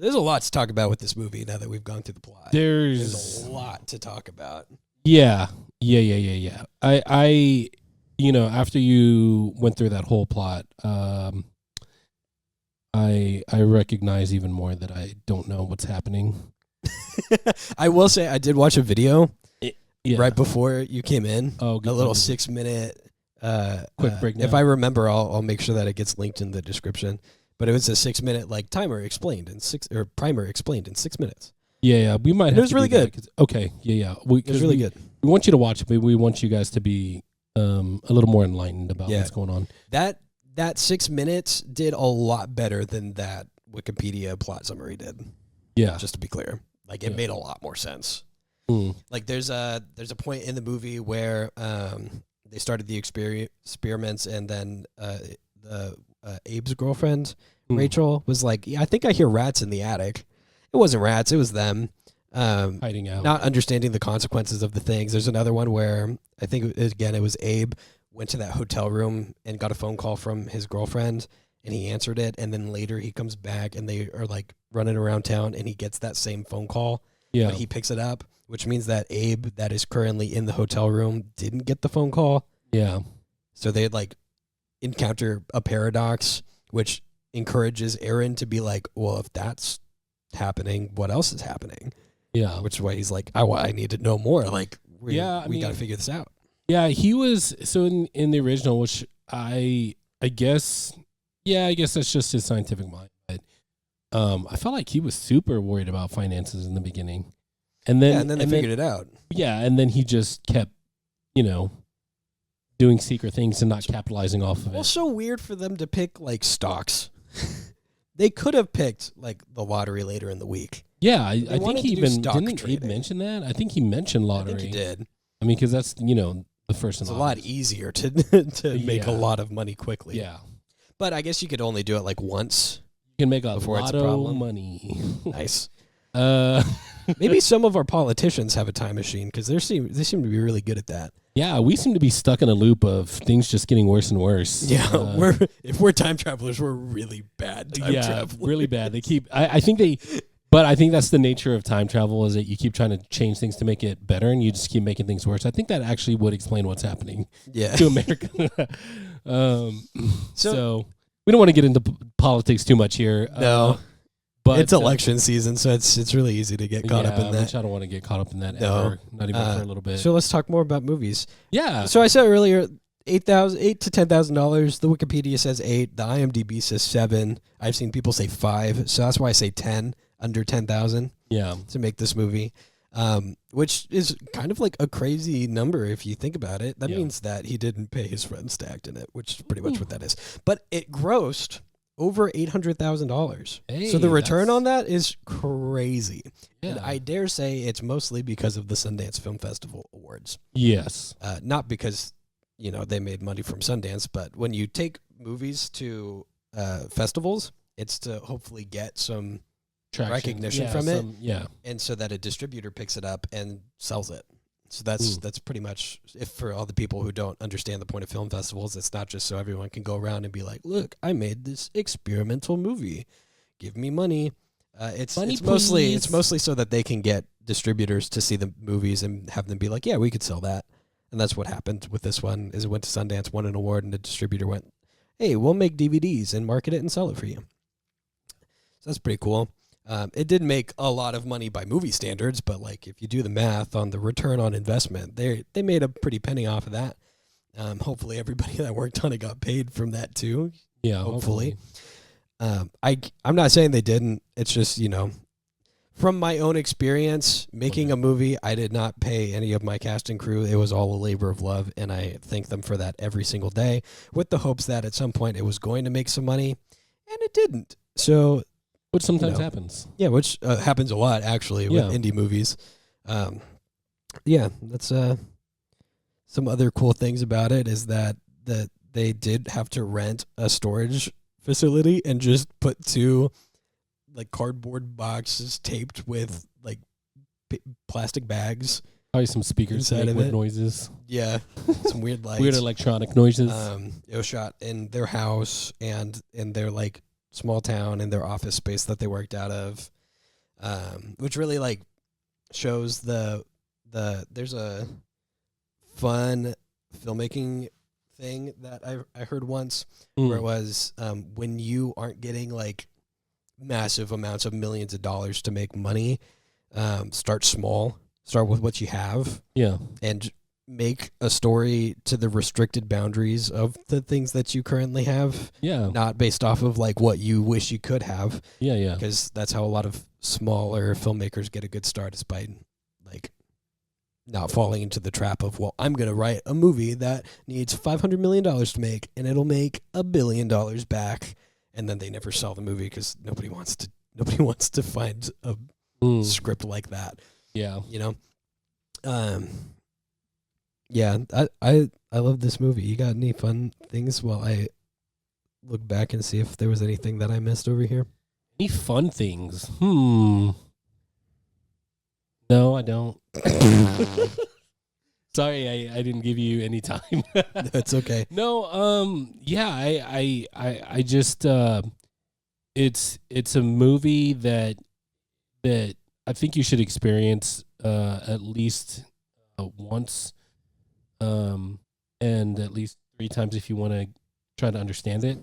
There's a lot to talk about with this movie now that we've gone through the plot. There's a lot to talk about. Yeah. I after you went through that whole plot, I recognize even more that I don't know what's happening. I will say I did watch a video right before you came in. Oh, a little 6-minute quick breakdown. If I remember, I'll make sure that it gets linked in the description. But it was a 6-minute primer explained in 6 minutes. Yeah. We might. It was really good. Okay. Yeah. It was really good. We want you to watch it, but we want you guys to be a little more enlightened about what's going on. That 6 minutes did a lot better than that Wikipedia plot summary did. Yeah. Just to be clear. It made a lot more sense. There's a point in the movie where they started the experiments, and then Abe's girlfriend, Rachel, was like, yeah, I think I hear rats in the attic. It wasn't rats, it was them. Hiding out. Not understanding the consequences of the things. There's another one where I think, it was Abe went to that hotel room and got a phone call from his girlfriend, and he answered it, and then later he comes back and they are running around town, and he gets that same phone call. Yeah. But he picks it up, which means that Abe, that is currently in the hotel room, didn't get the phone call. Yeah. So they encounter a paradox, which encourages Aaron to be like, well, if that's happening, what else is happening? Yeah. Which is why he's like, I need to know more. We got to figure this out. Yeah, he was, so in the original, which I guess that's just his scientific mind. But I felt like he was super worried about finances in the beginning. And then they figured it out. Yeah, and then he just kept, doing secret things and not capitalizing off of it. Well, so weird for them to pick stocks. They could have picked the lottery later in the week. Yeah, I think he even didn't trading. Abe mention that. I think he mentioned lottery. I think he did. I mean, because that's the first. It's a lot easier to make a lot of money quickly. Yeah, but I guess you could only do it once. You can make a lot of money. Nice. Maybe some of our politicians have a time machine because they seem to be really good at that. Yeah, we seem to be stuck in a loop of things just getting worse and worse. Yeah, if we're time travelers, we're really bad time travelers. Really bad. They keep. I think that's the nature of time travel, is that you keep trying to change things to make it better, and you just keep making things worse. I think that actually would explain what's happening to America. So we don't want to get into politics too much here. No. But it's election season, so it's really easy to get caught up in that. Which I don't want to get caught up in that ever, not even for a little bit. So let's talk more about movies. Yeah. So I said earlier, $8,000 to $10,000. The Wikipedia says 8. The IMDb says 7. I've seen people say 5, so that's why I say 10, under 10,000. Yeah. To make this movie, which is kind of a crazy number if you think about it. That means that he didn't pay his friends to act in it, which is pretty much what that is. But it grossed over $800,000. Hey, so the return on that is crazy. Yeah. And I dare say it's mostly because of the Sundance Film Festival Awards. Yes. Not because, they made money from Sundance, but when you take movies to festivals, it's to hopefully get some recognition from it. Yeah. And so that a distributor picks it up and sells it. So that's pretty much, if for all the people who don't understand the point of film festivals, it's not just so everyone can go around and be like, look, I made this experimental movie. Give me money. It's mostly so that they can get distributors to see the movies and have them be like, yeah, we could sell that. And that's what happened with this one, is it went to Sundance, won an award, and the distributor went, hey, we'll make DVDs and market it and sell it for you. So that's pretty cool. It did make a lot of money by movie standards, but if you do the math on the return on investment, they made a pretty penny off of that. Hopefully everybody that worked on it got paid from that too. Yeah, hopefully. I'm not saying they didn't. It's just, from my own experience making a movie, I did not pay any of my cast and crew. It was all a labor of love, and I thank them for that every single day, with the hopes that at some point it was going to make some money, and it didn't. So, which sometimes happens. Yeah, which happens a lot, actually, with indie movies. That's some other cool things about it is that they did have to rent a storage facility and just put 2 cardboard boxes taped with plastic bags. Probably some speakers to make weird noises. Yeah, some weird lights. Weird electronic noises. It was shot in their house and in their small town and their office space that they worked out of, which really like shows there's a fun filmmaking thing that I heard once where it was when you aren't getting like massive amounts of millions of dollars to make money, start small, start with what you have, and make a story to the restricted boundaries of the things that you currently have, not based off of like what you wish you could have, because that's how a lot of smaller filmmakers get a good start, is by like not falling into the trap of, well, I'm going to write a movie that needs $500 million to make, and it'll make $1 billion back, and then they never sell the movie because nobody wants to find a script like that. Yeah, you know. Yeah, I love this movie. You got any fun things while I look back and see if there was anything that I missed over here? Any fun things? No, I don't. Sorry, I didn't give you any time. That's okay. No, yeah, I just it's a movie that I think you should experience at least once, and at least 3 times if you want to try to understand it.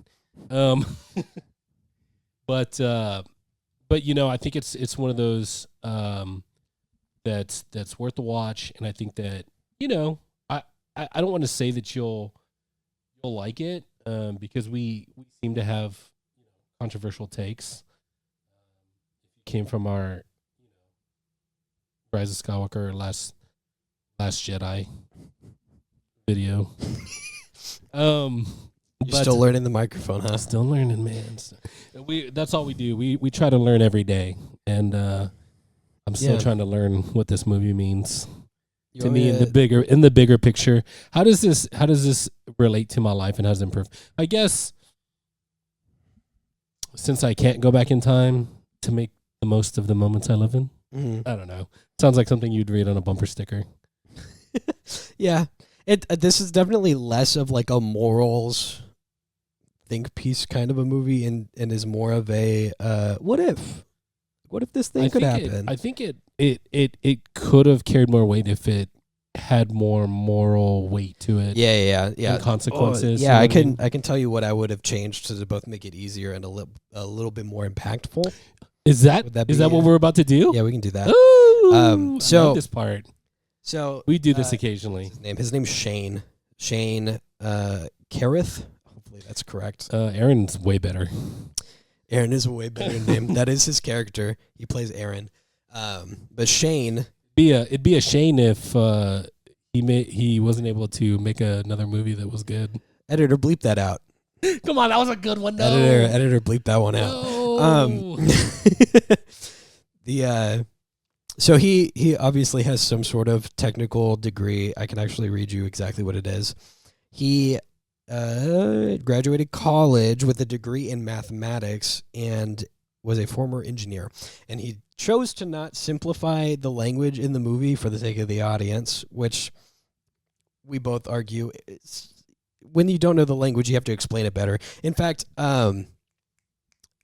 But you know, I think it's one of those that's worth the watch, and I think that, you know, I don't want to say that you'll like it, because we seem to have controversial takes. Came from our Rise of Skywalker, Last Jedi video. You're still learning the microphone, huh? Still learning, man. That's all we do. We try to learn every day, and I'm still trying to learn what this movie means to me in the bigger picture. How does this relate to my life, and how does it improve? I guess since I can't go back in time to make the most of the moments I live in. I don't know. Sounds like something you'd read on a bumper sticker. Yeah. This is definitely less of like a morals think piece kind of a movie, and is more of a what if this thing could happen? I think it could have carried more weight if it had more moral weight to it. Yeah. And consequences. I can tell you what I would have changed to both make it easier and a little bit more impactful. Is that what we're about to do? Yeah, we can do that. Ooh, so I like this part. So we do this occasionally. His name's Shane. Shane Carruth. Hopefully that's correct. Aaron's way better. Aaron is a way better name. That is his character. He plays Aaron. But Shane. It'd be a shame if he wasn't able to make another movie that was good. Editor, bleep that out. Come on, that was a good one. No. Editor, bleep that one out. So he obviously has some sort of technical degree. I can actually read you exactly what it is. He graduated college with a degree in mathematics and was a former engineer. And he chose to not simplify the language in the movie for the sake of the audience, which we both argue when you don't know the language, you have to explain it better. In fact,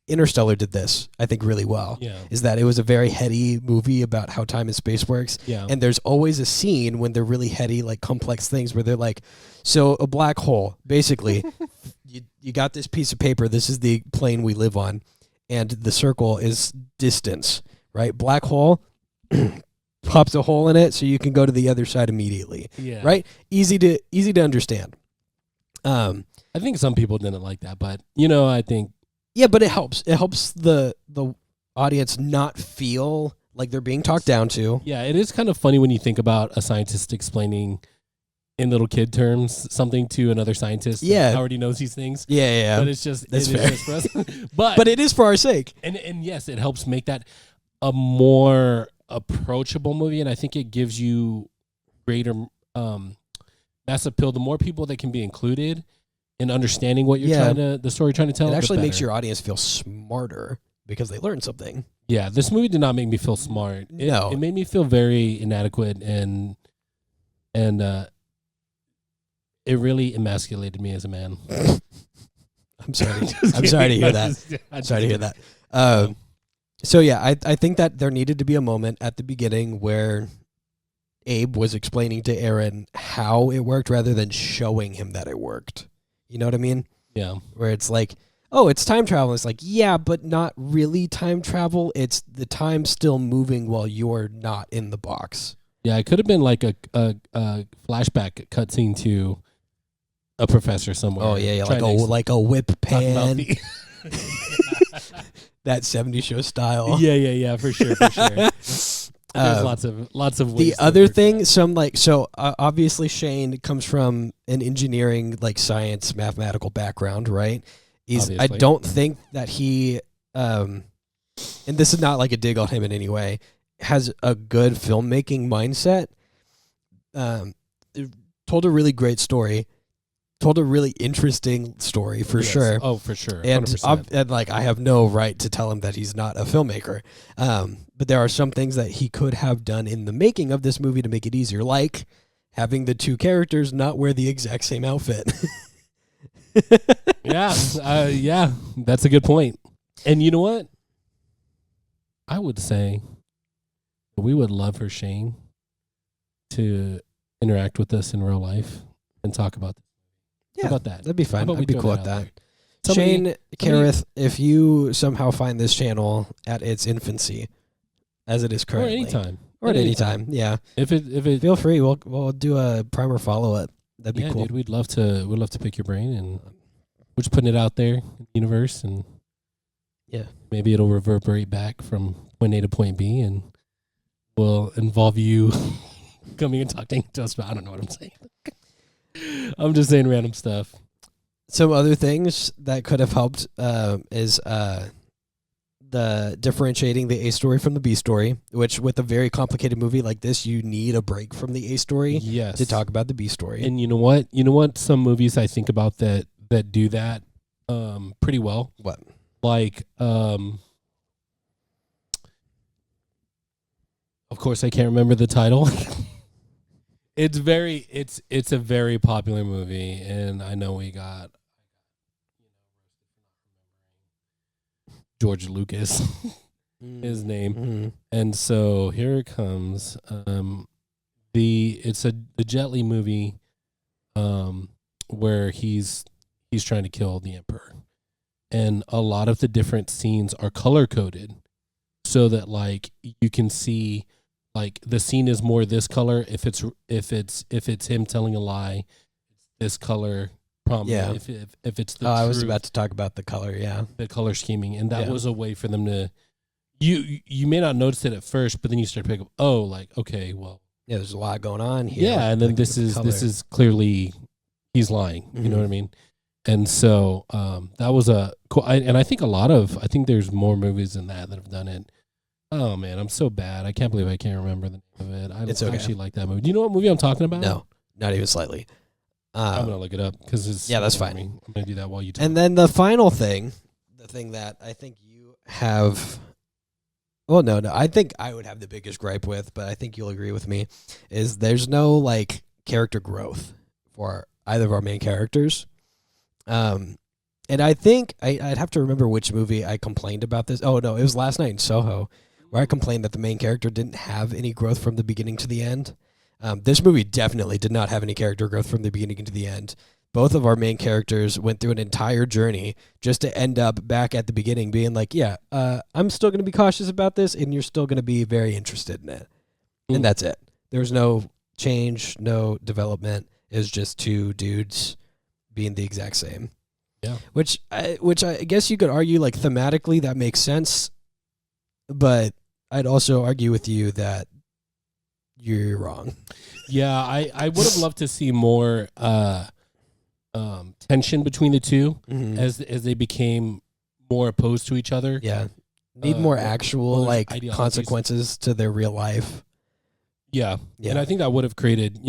Interstellar did this, I think, really well. Yeah. Is that it was a very heady movie about how time and space works. Yeah. And there's always a scene when they're really heady, like complex things where they're like, so a black hole, basically, you got this piece of paper. This is the plane we live on. And the circle is distance, right? Black hole pops a hole in it so you can go to the other side immediately. Yeah. Right? Easy to understand. I think some people didn't like that, but I think. Yeah, but it helps. It helps the audience not feel like they're being talked down to. Yeah, it is kind of funny when you think about a scientist explaining in little kid terms something to another scientist that already knows these things. Yeah. But it's just that's fair. Just for us. but it is for our sake. And yes, it helps make that a more approachable movie, and I think it gives you greater mass appeal. The more people that can be included in understanding what you're the story you're trying to tell. It actually makes your audience feel smarter because they learned something. Yeah, this movie did not make me feel smart. It made me feel very inadequate, and it really emasculated me as a man. I'm sorry. I'm sorry to hear that. Sorry to hear that. So yeah, I think that there needed to be a moment at the beginning where Abe was explaining to Aaron how it worked rather than showing him that it worked. You know what I mean? Yeah. Where it's like, oh, it's time travel. It's like, yeah, but not really time travel. It's the time still moving while you're not in the box. Yeah, it could have been like a flashback cutscene to a professor somewhere. Oh yeah, like a whip pan. That 70s show style. Yeah, for sure. There's lots of ways. The other thing, obviously Shane comes from an engineering, like science, mathematical background, right? I don't think that he, and this is not like a dig on him in any way, has a good filmmaking mindset. Told a really great story. Told a really interesting story for sure. Oh, for sure. And like, I have no right to tell him that he's not a filmmaker. But there are some things that he could have done in the making of this movie to make it easier, like having the two characters not wear the exact same outfit. Yeah, that's a good point. And you know what? I would say we would love for Shane to interact with us in real life and talk about this. Yeah, how about that? That'd be fine. I'd be cool with that. Somebody, Shane Kareth, if you somehow find this channel at its infancy, as it is currently, or at any time, yeah. If it feel free. We'll do a primer follow up. That'd be cool. Dude, we'd love to pick your brain, and we're just putting it out there in the universe, and yeah, maybe it'll reverberate back from point A to point B, and will involve you coming and talking to us. But I don't know what I'm saying. I'm just saying random stuff. Some other things that could have helped is the differentiating the A story from the B story, which with a very complicated movie like this, you need a break from the A story to talk about the B story. And you know what? Some movies I think about that do that pretty well. What? Like, of course, I can't remember the title. It's a very popular movie, and I know we got George Lucas, his name, Mm-hmm. and so here it comes. It's the Jet Li movie, where he's trying to kill the Emperor, and a lot of the different scenes are color coded, so that like you can see. Like the scene is more this color if it's him telling a lie, this color prominent. Yeah. If it's the I was about to talk about the color, the color scheming, and that was a way for them to. You may not notice it at first, but then you start to pick up. Oh, like okay, well, yeah, there's a lot going on here. Yeah, and then this is clearly he's lying. Mm-hmm. You know what I mean? And so that was a cool. I think there's more movies than that have done it. Oh man, I'm so bad. I can't believe I can't remember the name of it. I actually like that movie. Do you know what movie I'm talking about? No, not even slightly. I'm gonna look it up because it's that's fine. I'm gonna do that while you talk. And then the final thing, the thing that I think you have. Well, no, I think I would have the biggest gripe with, but I think you'll agree with me, is there's no like character growth for either of our main characters. And I think I'd have to remember which movie I complained about this. Oh no, it was Last Night in Soho, where I complained that the main character didn't have any growth from the beginning to the end. This movie definitely did not have any character growth from the beginning to the end. Both of our main characters went through an entire journey just to end up back at the beginning being like, yeah, I'm still going to be cautious about this, and you're still going to be very interested in it. And that's it. There was no change, no development. It was just two dudes being the exact same. Yeah. Which I guess you could argue, like, thematically that makes sense, but I'd also argue with you that you're wrong. Yeah, I would have loved to see more tension between the two as they became more opposed to each other. Yeah. Need more actual consequences to their real life. Yeah. And I think that would have created,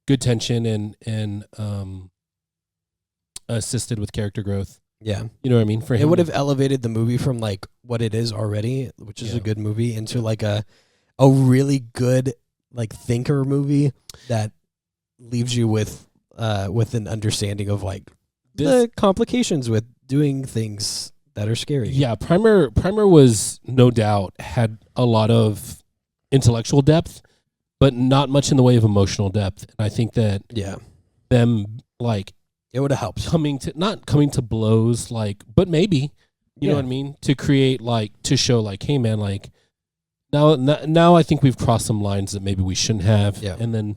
good tension and assisted with character growth. Yeah. You know what I mean? For him, it would have elevated the movie from like what it is already, which is a good movie, into like a really good like thinker movie that leaves you with an understanding of like the complications with doing things that are scary. Yeah, Primer was no doubt had a lot of intellectual depth, but not much in the way of emotional depth. And I think that them like it would have helped not coming to blows, like, but maybe, you know what I mean, to create like to show like, hey man, like now I think we've crossed some lines that maybe we shouldn't have. Yeah. And then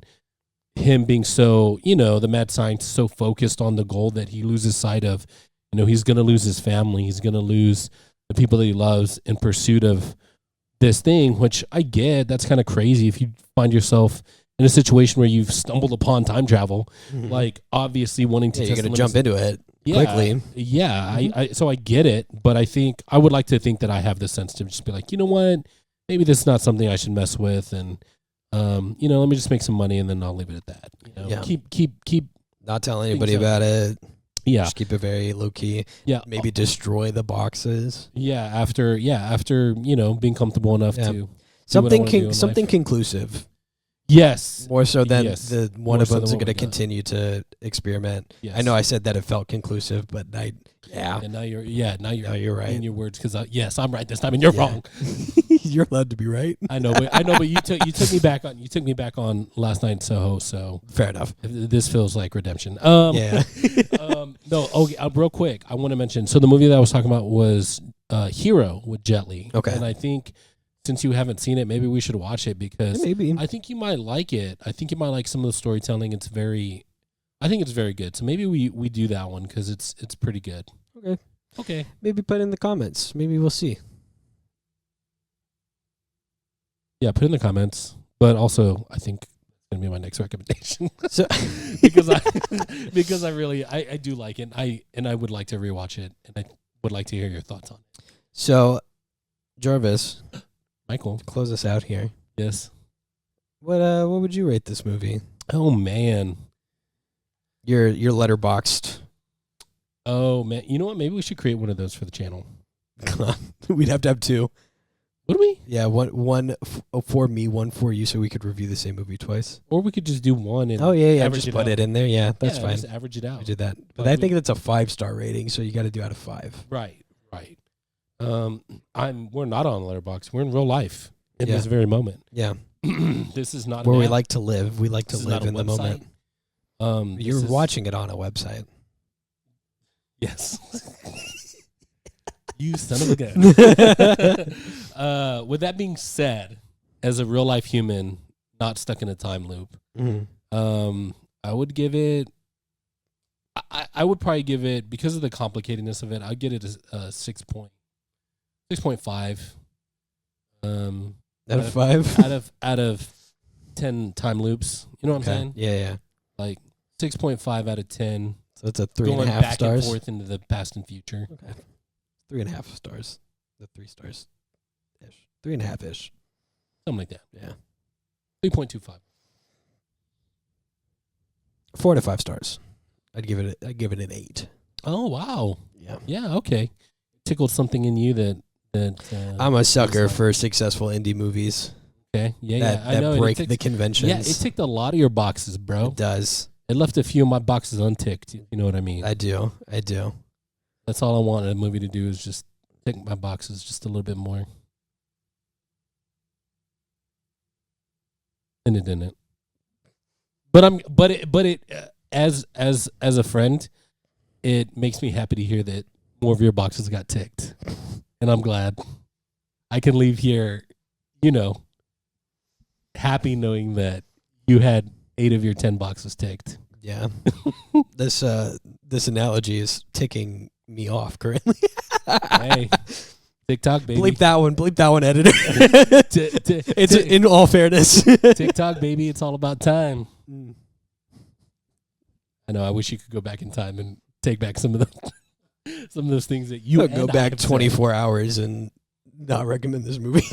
him being so, the mad scientist so focused on the goal that he loses sight of, he's going to lose his family. He's going to lose the people that he loves in pursuit of this thing, which I get. That's kind of crazy if you find yourself in a situation where you've stumbled upon time travel, like obviously wanting to. You're going to jump into it quickly. Yeah, so I get it, but I think I would like to think that I have the sense to just be like, you know what, maybe this is not something I should mess with, and let me just make some money and then I'll leave it at that. Keep not telling anybody about it. Yeah. Just keep it very low key. Yeah. Maybe destroy the boxes. Yeah. After being comfortable enough to something conclusive. Yes. More so than the one of them's going to continue to experiment. Yes. I know I said that it felt conclusive, but And now you're right in your words because yes, I'm right this time and you're wrong. You're allowed to be right. I know, but you took me back on last night in Soho. So fair enough. This feels like redemption. Yeah. No. Okay. Real quick, I want to mention. So the movie that I was talking about was Hero with Jet Li. Okay. And I think since you haven't seen it, maybe we should watch it because I think you might like it. I think you might like some of the storytelling. I think it's very good. So maybe we do that one because it's pretty good. Okay. Maybe put in the comments. Maybe we'll see. Yeah, put in the comments. But also, I think it's gonna be my next recommendation. So because I really do like it. And I would like to rewatch it, and I would like to hear your thoughts on it. So, Jarvis, Michael, to close us out here. Yes. What would you rate this movie? Oh man, your letterboxed. Oh man, you know what? Maybe we should create one of those for the channel. We'd have to have two. Would we? Yeah, one for me, one for you, so we could review the same movie twice. Or we could just do one and just put it in there. Yeah, that's fine. Just average it out. We did that, but I think that's a 5-star rating, so you got to do out of 5. Right. We're not on Letterboxd. We're in real life in this very moment. Yeah. This is not where we like to live. We like to live in the website. moment. You're watching it on a website. Yes. You son of a gun. With that being said, as a real life human, not stuck in a time loop, I would give it. I would probably give it, because of the complicatedness of it, I'd get it a 6.5. Out of 5? out of 10 time loops. You know what I'm saying? Yeah. Like 6.5 out of 10. So it's a 3.5 going back stars. and forth into the past and future. Okay. 3.5 stars. The 3 stars ish. 3.5 ish. Something like that. Yeah. 3.25. 4 to 5 stars. I'd give it an 8. Oh wow. Yeah. Yeah. Okay. Tickled something in you that. I'm a sucker for successful indie movies. Okay. Yeah. I know. That break the conventions. Yeah. It ticked a lot of your boxes, bro. It does. It left a few of my boxes unticked. You know what I mean? I do. That's all I want a movie to do is just tick my boxes just a little bit more. And it didn't. As a friend, it makes me happy to hear that more of your boxes got ticked. And I'm glad I can leave here, happy knowing that you had 8 of your 10 boxes ticked. Yeah. This analogy is ticking me off currently. Hey, TikTok, baby. Bleep that one, editor. It's in all fairness. TikTok, baby. It's all about time. I know. I wish you could go back in time and take back some of those things that you go back 24 hours and not recommend this movie.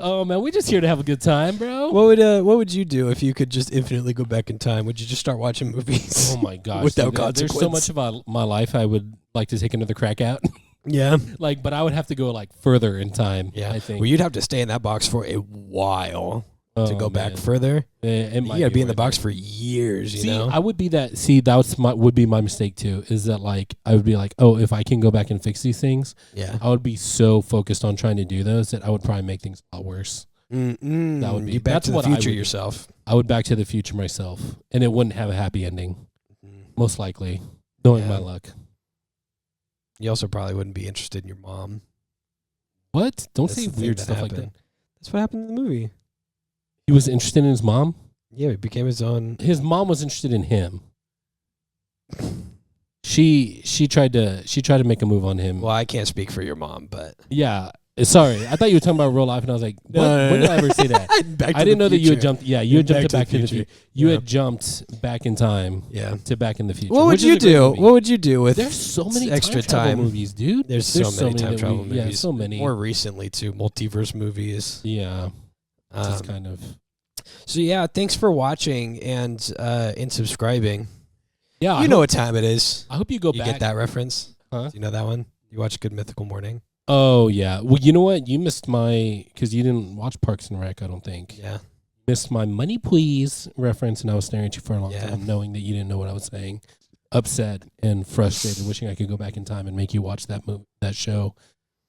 Oh man, we're just here to have a good time, bro. What would you do if you could just infinitely go back in time? Would you just start watching movies? Oh my gosh, without consequence? There's so much about my life I would like to take another crack at. Yeah, but I would have to go further in time. Yeah, I think. Well, you'd have to stay in that box for a while. to go back further. It You gotta be in the box for years, you know? I would be that. See, would be my mistake too. Is that like I would be like, oh, if I can go back and fix these things, I would be so focused on trying to do those that I would probably make things a lot worse. That would be Back to the Future yourself. I would Back to the Future myself, and it wouldn't have a happy ending, most likely, knowing my luck. You also probably wouldn't be interested in your mom. What? Don't say weird stuff like that. That's what happened in the movie. He was interested in his mom? Yeah, he became his own. His mom was interested in him. She tried to make a move on him. Well, I can't speak for your mom, but yeah. Sorry, I thought you were talking about real life, and I was like, when did I ever say that? I didn't know that you had jumped. Yeah, you had jumped to Back to the Future. You had jumped back in time. To Back in the Future. What would you do? What would you do with? There's so many extra time travel movies, dude. There's so many time travel movies. Yeah, so many. More recently too, multiverse movies. Yeah, just kind of. So yeah, thanks for watching and subscribing. Yeah, you know what time it is. I hope you go back. You get that reference? Huh? Do you know that one? You watch Good Mythical Morning? Oh, yeah. Well, you know what? You missed because you didn't watch Parks and Rec, I don't think. Yeah. Missed my Money Please reference, and I was staring at you for a long time, knowing that you didn't know what I was saying. Upset and frustrated, wishing I could go back in time and make you watch that show,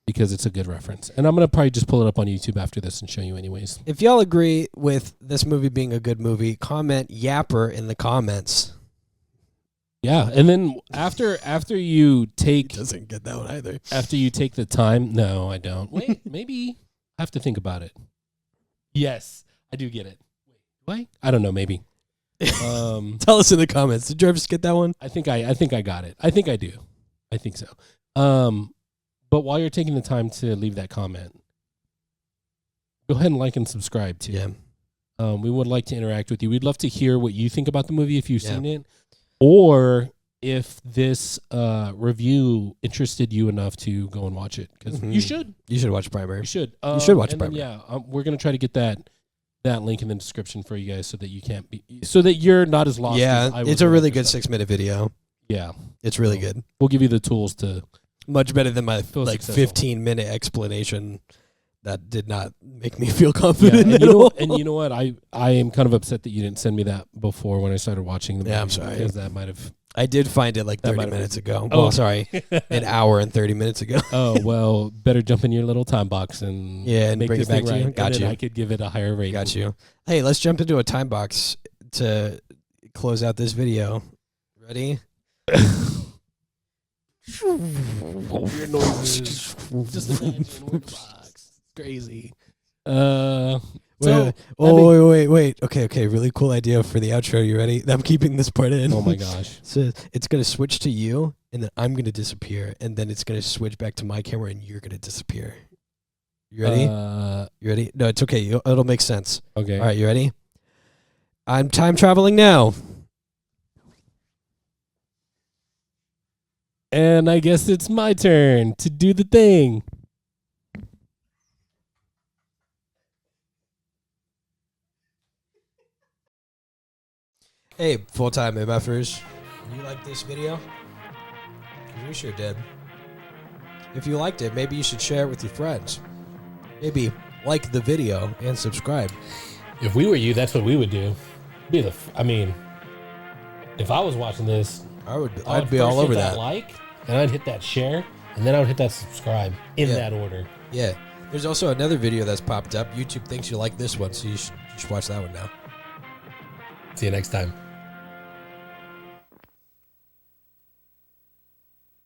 because it's a good reference. And I'm going to probably just pull it up on YouTube after this and show you anyways. If y'all agree with this movie being a good movie, comment Yapper in the comments. Yeah, and then after you take... He doesn't get that one either. After you take the time... No, I don't. Wait, maybe I have to think about it. Yes, I do get it. Wait, I don't know, maybe. Tell us in the comments. Did Jarvis get that one? I think I got it. I think I do. I think so. But while you're taking the time to leave that comment, go ahead and like and subscribe too. Yeah. We would like to interact with you. We'd love to hear what you think about the movie if you've seen it, or if this review interested you enough to go and watch it, because you should. You should watch Primer. You should. You should watch Primer. Yeah, we're gonna try to get that link in the description for you guys, so that you're not as lost. Yeah, it's a really good 6-minute video. Yeah, it's really good. We'll give you the tools to. Much better than my 15-minute explanation that did not make me feel confident at all. And you know what? I am kind of upset that you didn't send me that before when I started watching the movie. Yeah, I'm sorry. Because that might have... I did find it like 30 minutes ago. Oh, well, sorry. An hour and 30 minutes ago. Oh, well, better jump in your little time box and make bring it back to you. Got you. I could give it a higher rating. Got you. Hey, let's jump into a time box to close out this video. Ready? Weird noises. Just imagine weird box. Crazy. Wait. Okay. Really cool idea for the outro. You ready? I'm keeping this part in. Oh my gosh. So it's gonna switch to you, and then I'm gonna disappear, and then it's gonna switch back to my camera, and you're gonna disappear. You ready? You ready? No, it's okay. It'll make sense. Okay. All right. You ready? I'm time traveling now. And I guess it's my turn to do the thing. Hey, full-time MFers. You like this video? We sure did. If you liked it, maybe you should share it with your friends. Maybe like the video and subscribe. If we were you, that's what we would do. If I was watching this... I'd be all over that. Like, and I'd hit that share, and then I would hit that subscribe in that order. Yeah. There's also another video that's popped up. YouTube thinks you like this one, so you should watch that one now. See you next time.